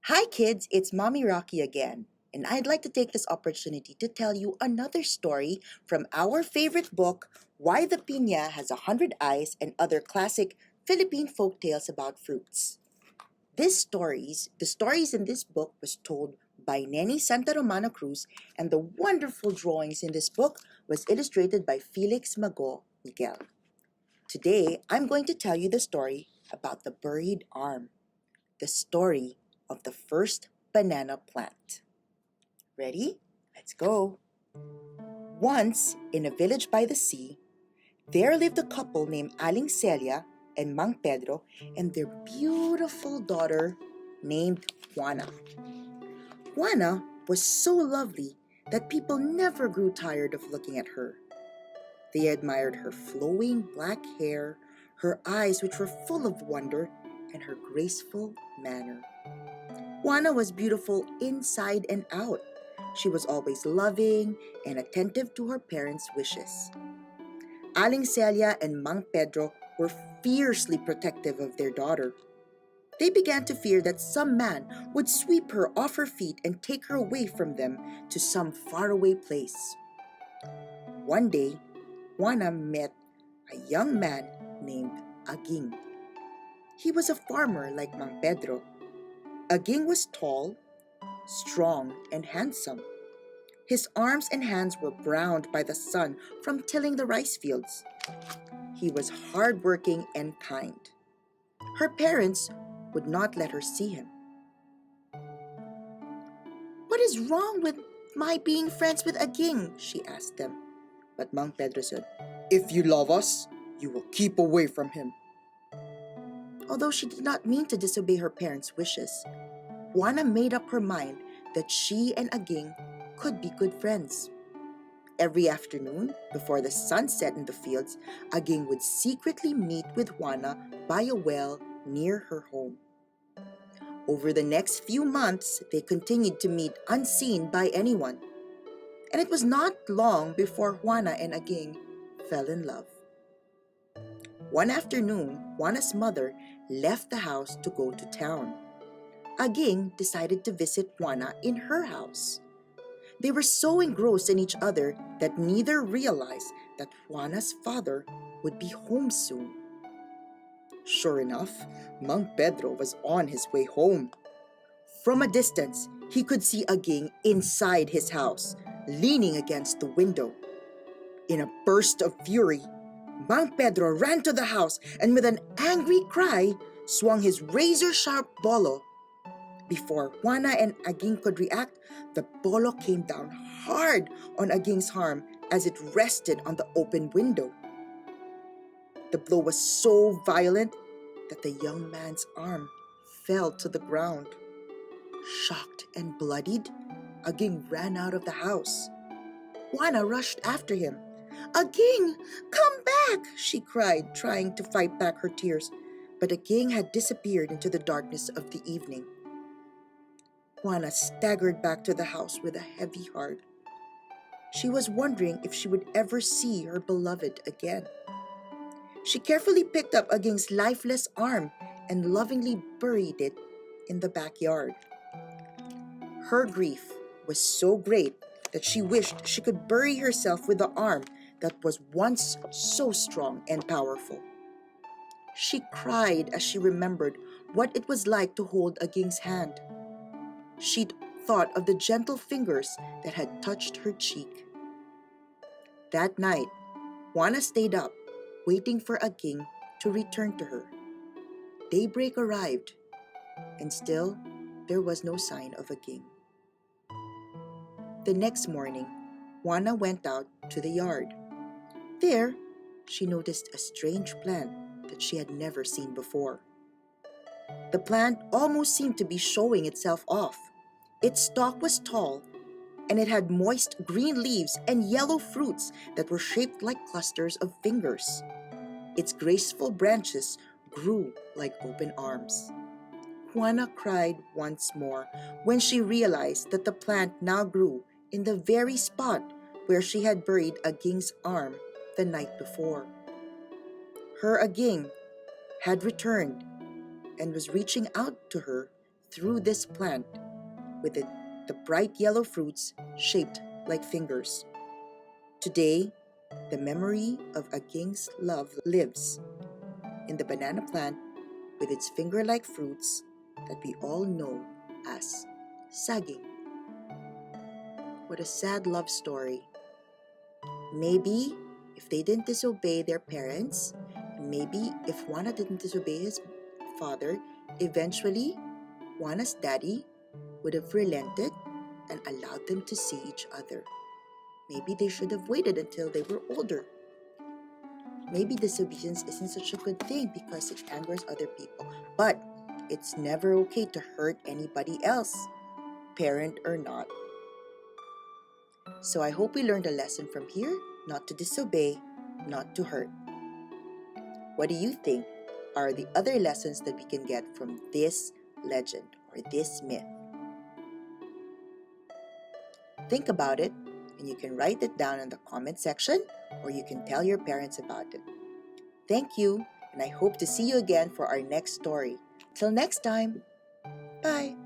Hi, kids, it's Mommy Rocky again, and I'd like to take this opportunity to tell you another story from our favorite book, Why the Piña Has 100 Eyes and Other Classic Philippine Folk Tales About Fruits. The stories in this book was told by Neni Romana Cruz, and the wonderful drawings in this book was illustrated by Felix Mago Miguel. Today, I'm going to tell you the story about the buried arm, the story of the first banana plant. Ready? Let's go. Once, in a village by the sea, there lived a couple named Aling Celia and Mang Pedro and their beautiful daughter named Juana. Juana was so lovely that people never grew tired of looking at her. They admired her flowing black hair, her eyes which were full of wonder, and her graceful manner. Juana was beautiful inside and out. She was always loving and attentive to her parents' wishes. Aling Celia and Mang Pedro were fiercely protective of their daughter. They began to fear that some man would sweep her off her feet and take her away from them to some faraway place. One day, Juana met a young man named Aging. He was a farmer like Mang Pedro. Aging was tall, strong, and handsome. His arms and hands were browned by the sun from tilling the rice fields. He was hardworking and kind. Her parents would not let her see him. "What is wrong with my being friends with Aging?" she asked them. But Mang Pedro said, "If you love us, you will keep away from him." Although she did not mean to disobey her parents' wishes, Juana made up her mind that she and Aging could be good friends. Every afternoon, before the sun set in the fields, Aging would secretly meet with Juana by a well near her home. Over the next few months, they continued to meet unseen by anyone. And it was not long before Juana and Aging fell in love. One afternoon, Juana's mother left the house to go to town. Aging decided to visit Juana in her house. They were so engrossed in each other that neither realized that Juana's father would be home soon. Sure enough, Mang Pedro was on his way home. From a distance, he could see Aging inside his house, leaning against the window. In a burst of fury, Mang Pedro ran to the house and with an angry cry, swung his razor-sharp bolo. Before Juana and Aging could react, the bolo came down hard on Aging's arm as it rested on the open window. The blow was so violent that the young man's arm fell to the ground. Shocked and bloodied, Aging ran out of the house. Juana rushed after him. "Aging, come back!" she cried, trying to fight back her tears. But Aging had disappeared into the darkness of the evening. Juana staggered back to the house with a heavy heart. She was wondering if she would ever see her beloved again. She carefully picked up Aging's lifeless arm and lovingly buried it in the backyard. Her grief was so great that she wished she could bury herself with the arm that was once so strong and powerful. She cried as she remembered what it was like to hold Aging's hand. She thought of the gentle fingers that had touched her cheek. That night, Juana stayed up, waiting for Aging to return to her. Daybreak arrived, and still there was no sign of Aging. The next morning, Juana went out to the yard. There, she noticed a strange plant that she had never seen before. The plant almost seemed to be showing itself off. Its stalk was tall, and it had moist green leaves and yellow fruits that were shaped like clusters of fingers. Its graceful branches grew like open arms. Juana cried once more when she realized that the plant now grew in the very spot where she had buried Aging's arm the night before. Her Aging had returned and was reaching out to her through this plant with the bright yellow fruits shaped like fingers. Today, the memory of Aging's love lives in the banana plant with its finger-like fruits that we all know as saging. What a sad love story. Maybe if they didn't disobey their parents, maybe if Juana didn't disobey his father, eventually Juana's daddy would have relented and allowed them to see each other. Maybe they should have waited until they were older. Maybe disobedience isn't such a good thing because it angers other people. But it's never okay to hurt anybody else, parent or not. So I hope we learned a lesson from here, not to disobey, not to hurt. What do you think are the other lessons that we can get from this legend or this myth? Think about it, and you can write it down in the comment section, or you can tell your parents about it. Thank you, and I hope to see you again for our next story. Till next time, bye!